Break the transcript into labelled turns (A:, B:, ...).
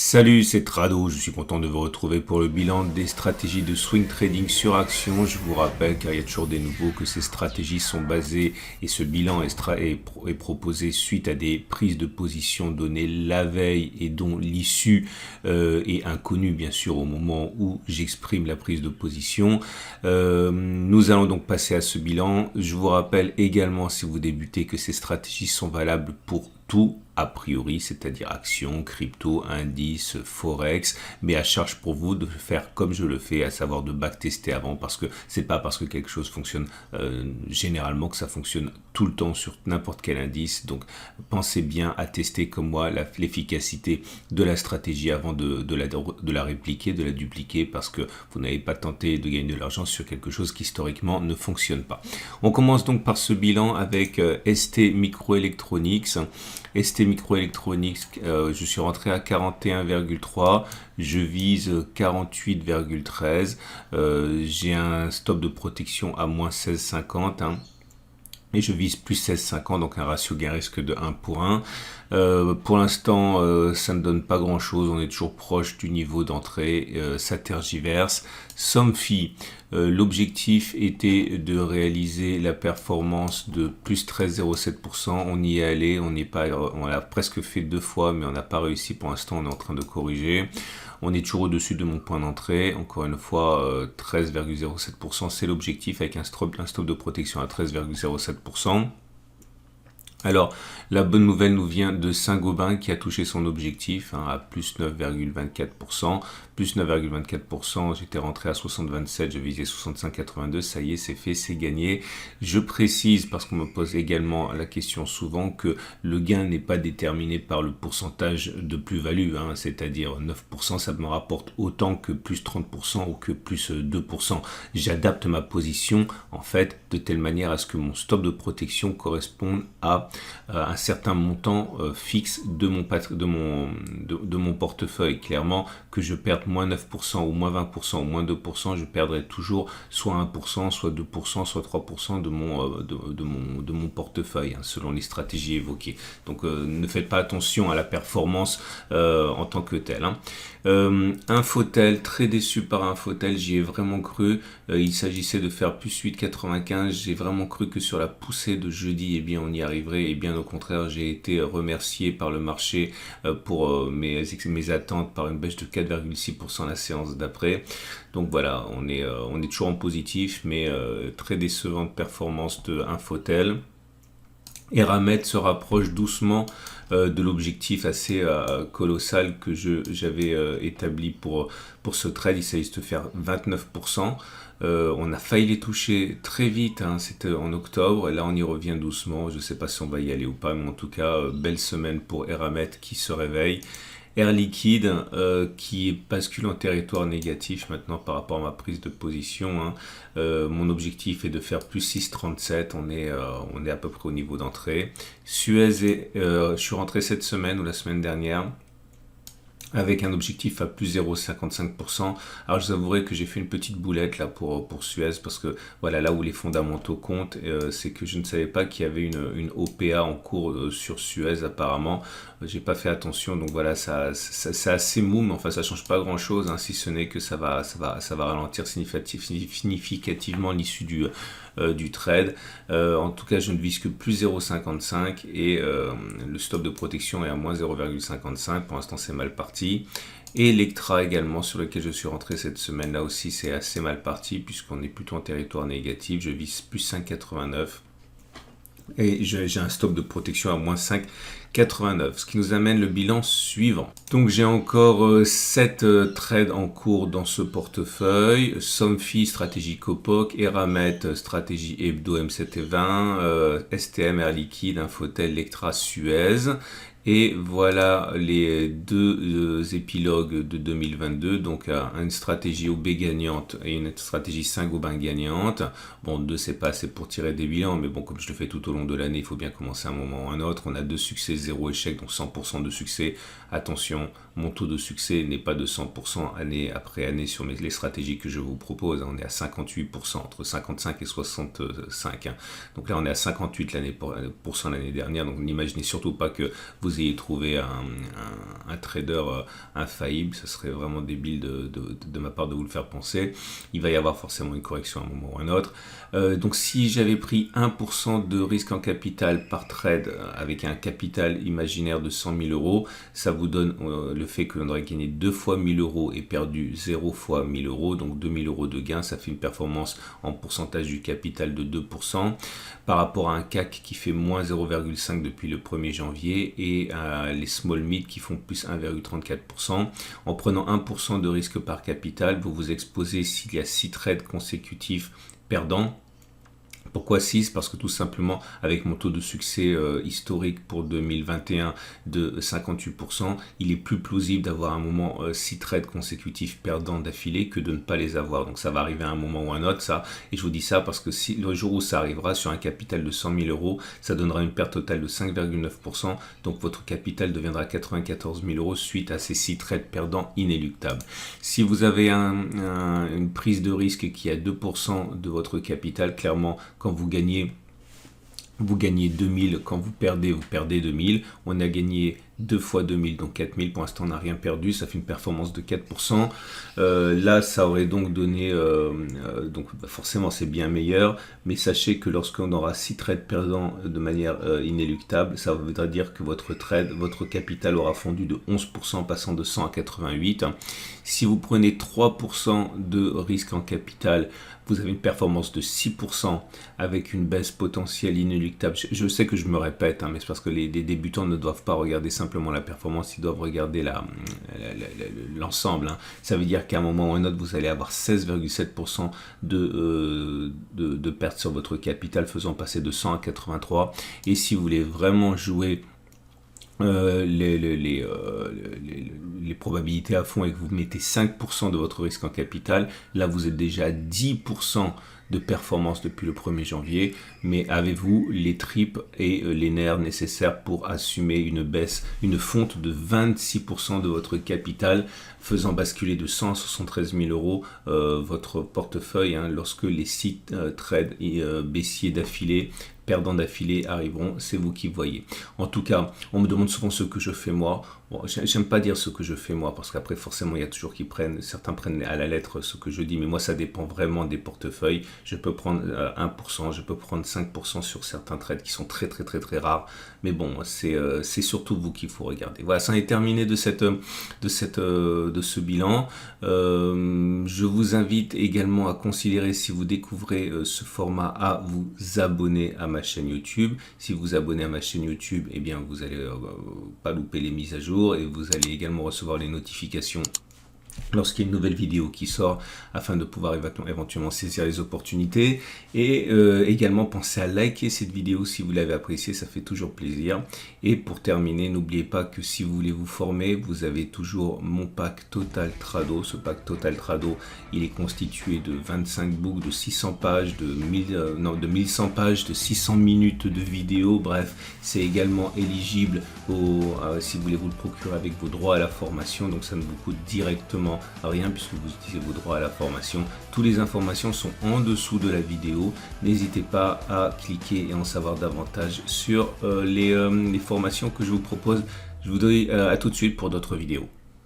A: Salut, c'est Trado, je suis content de vous retrouver pour le bilan des stratégies de swing trading sur action. Je vous rappelle, car il y a toujours des nouveaux, que ces stratégies sont basées et ce bilan est proposé suite à des prises de position données la veille et dont l'issue est inconnue bien sûr au moment où j'exprime la prise de position. Nous allons donc passer à ce bilan. Je vous rappelle également, si vous débutez, que ces stratégies sont valables pour tout a priori, c'est-à-dire actions, crypto, indices, forex, mais à charge pour vous de faire comme je le fais, à savoir de backtester avant, parce que c'est pas parce que quelque chose fonctionne généralement que ça fonctionne tout le temps sur n'importe quel indice. Donc pensez bien à tester comme moi l'efficacité de la stratégie avant de la répliquer, de la dupliquer, parce que vous n'avez pas tenté de gagner de l'argent sur quelque chose qui historiquement ne fonctionne pas. On commence donc par ce bilan avec ST Microelectronics. ST Microelectronics, je suis rentré à 41,3, je vise 48,13, j'ai un stop de protection à moins 16,50, et je vise plus 16,50, donc un ratio gain-risque de 1 pour 1. Pour l'instant, ça ne donne pas grand-chose, on est toujours proche du niveau d'entrée, ça tergiverse. Somfy, l'objectif était de réaliser la performance de plus 13,07%, on y est allé, on l'a presque fait 2 fois, mais on n'a pas réussi pour l'instant, on est en train de corriger. On est toujours au-dessus de mon point d'entrée, encore une fois 13,07%, c'est l'objectif avec un stop de protection à 13,07%. Alors, la bonne nouvelle nous vient de Saint-Gobain qui a touché son objectif à plus 9,24%. Plus 9,24%, j'étais rentré à 60,27, je visais 65,82, ça y est, c'est fait, c'est gagné. Je précise, parce qu'on me pose également la question souvent, que le gain n'est pas déterminé par le pourcentage de plus-value, c'est-à-dire 9%, ça me rapporte autant que plus 30% ou que plus 2%. J'adapte ma position, en fait, de telle manière à ce que mon stop de protection corresponde à un certain montant fixe de mon portefeuille. Clairement, que je perde moins 9% ou moins 20% ou moins 2%, je perdrai toujours soit 1%, soit 2%, soit 3% de mon portefeuille, selon les stratégies évoquées. Donc ne faites pas attention à la performance en tant que telle. Infotel, très déçu par Infotel, j'y ai vraiment cru. Il s'agissait de faire plus 8,95. J'ai vraiment cru que sur la poussée de jeudi, eh bien, on y arriverait. Et bien au contraire, j'ai été remercié par le marché pour mes attentes par une baisse de 4,6% la séance d'après. Donc voilà, on est toujours en positif, mais très décevante performance de Infotel. Eramet se rapproche doucement de l'objectif assez colossal que j'avais établi pour ce trade. Il s'agit de faire 29%. On a failli les toucher très vite, c'était en octobre, et là on y revient doucement. Je ne sais pas si on va y aller ou pas, mais en tout cas, belle semaine pour Eramet qui se réveille. Air Liquide qui bascule en territoire négatif maintenant par rapport à ma prise de position. Mon objectif est de faire plus 6,37, on est à peu près au niveau d'entrée. Suez, je suis rentré cette semaine ou la semaine dernière avec un objectif à plus 0,55%. Alors je vous avouerai que j'ai fait une petite boulette là pour Suez, parce que voilà, là où les fondamentaux comptent, c'est que je ne savais pas qu'il y avait une OPA en cours sur Suez apparemment. J'ai pas fait attention, donc voilà, ça c'est assez mou, mais enfin ça change pas grand chose, si ce n'est que ça va ralentir significativement l'issue du trade. En tout cas, je ne vise que plus 0,55 et le stop de protection est à moins 0,55. Pour l'instant, c'est mal parti. Et Electra également, sur lequel je suis rentré cette semaine, là aussi c'est assez mal parti puisqu'on est plutôt en territoire négatif. Je vise plus 5,89 et j'ai un stop de protection à moins 5,89, ce qui nous amène le bilan suivant. Donc j'ai encore 7 trades en cours dans ce portefeuille. Somfy, stratégie Copoc, Eramet, stratégie Hebdo M720, STM, Air Liquide, Infotel, Electra, Suez. Et voilà les deux épilogues de 2022, donc une stratégie OB gagnante et une stratégie Saint-Gobain gagnante. Bon, 2 c'est pas assez pour tirer des bilans, mais bon, comme je le fais tout au long de l'année, il faut bien commencer à un moment ou un autre. On a 2 succès, 0 échec, donc 100% de succès. Attention, mon taux de succès n'est pas de 100% année après année sur les stratégies que je vous propose. On est à 58%, entre 55 et 65. Donc là, on est à 58% l'année dernière, donc n'imaginez surtout pas que vous vous ayez trouvé un trader infaillible. Ce serait vraiment débile de ma part de vous le faire penser. Il va y avoir forcément une correction à un moment ou à un autre. Donc si j'avais pris 1% de risque en capital par trade avec un capital imaginaire de 100 000 euros, ça vous donne le fait que l'on aurait gagné 2 fois 1000 euros et perdu 0 fois 1000 euros, donc 2000 euros de gain. Ça fait une performance en pourcentage du capital de 2% par rapport à un CAC qui fait moins 0,5 depuis le 1er janvier et les small mid qui font plus 1,34%. En prenant 1% de risque par capital, vous vous exposez s'il y a 6 trades consécutifs perdants. Pourquoi 6? Parce que tout simplement, avec mon taux de succès historique pour 2021 de 58%, il est plus plausible d'avoir un moment 6 trades consécutifs perdants d'affilée que de ne pas les avoir. Donc ça va arriver à un moment ou à un autre, ça. Et je vous dis ça parce que si le jour où ça arrivera sur un capital de 100 000 euros, ça donnera une perte totale de 5,9%. Donc votre capital deviendra 94 000 euros suite à ces 6 trades perdants inéluctables. Si vous avez une prise de risque qui est à 2% de votre capital, clairement, quand vous gagnez 2000, quand vous perdez 2000. On a gagné 2 fois 2000, donc 4000. Pour l'instant, on n'a rien perdu. Ça fait une performance de 4%. Là, ça aurait donc donné... forcément, c'est bien meilleur. Mais sachez que lorsqu'on aura 6 trades perdants de manière inéluctable, ça voudra dire que votre capital aura fondu de 11%, passant de 100 à 88. Si vous prenez 3% de risque en capital, vous avez une performance de 6% avec une baisse potentielle inéluctable. Je sais que je me répète, mais c'est parce que les débutants ne doivent pas regarder simplement la performance, ils doivent regarder l'ensemble. Ça veut dire qu'à un moment ou à un autre, vous allez avoir 16,7% de perte sur votre capital, faisant passer de 100 à 83. Et si vous voulez vraiment jouer les probabilités à fond et que vous mettez 5% de votre risque en capital, là vous êtes déjà à 10% de performance depuis le 1er janvier, mais avez-vous les tripes et les nerfs nécessaires pour assumer une fonte de 26% de votre capital, faisant basculer de 173 000 euros votre portefeuille lorsque les 6 trades baissiers d'affilée, perdants d'affilée arriveront, c'est vous qui voyez. En tout cas, on me demande souvent ce que je fais moi. Bon, j'aime pas dire ce que je fais moi, parce qu'après forcément il y a toujours certains prennent à la lettre ce que je dis, mais moi ça dépend vraiment des portefeuilles. Je peux prendre 1%, je peux prendre 5% sur certains trades qui sont très très très très rares, mais bon, c'est surtout vous qu'il faut regarder. Voilà, ça en est terminé de ce bilan. Je vous invite également à considérer, si vous découvrez ce format, à vous abonner à ma chaîne YouTube. Si vous abonnez à ma chaîne YouTube, eh bien vous allez pas louper les mises à jour et vous allez également recevoir les notifications lorsqu'il y a une nouvelle vidéo qui sort, afin de pouvoir éventuellement saisir les opportunités. Et également pensez à liker cette vidéo si vous l'avez appréciée, ça fait toujours plaisir. Et pour terminer, n'oubliez pas que si vous voulez vous former, vous avez toujours mon pack Total Trado. Ce pack Total Trado, il est constitué de 25 books, de 600 pages, de 1100 pages, de 600 minutes de vidéo. Bref, c'est également éligible si vous voulez vous le procurer avec vos droits à la formation, donc ça ne vous coûte directement rien puisque vous utilisez vos droits à la formation. Toutes les informations sont en dessous de la vidéo. N'hésitez pas à cliquer et en savoir davantage sur les formations que je vous propose. Je vous dis à tout de suite pour d'autres vidéos.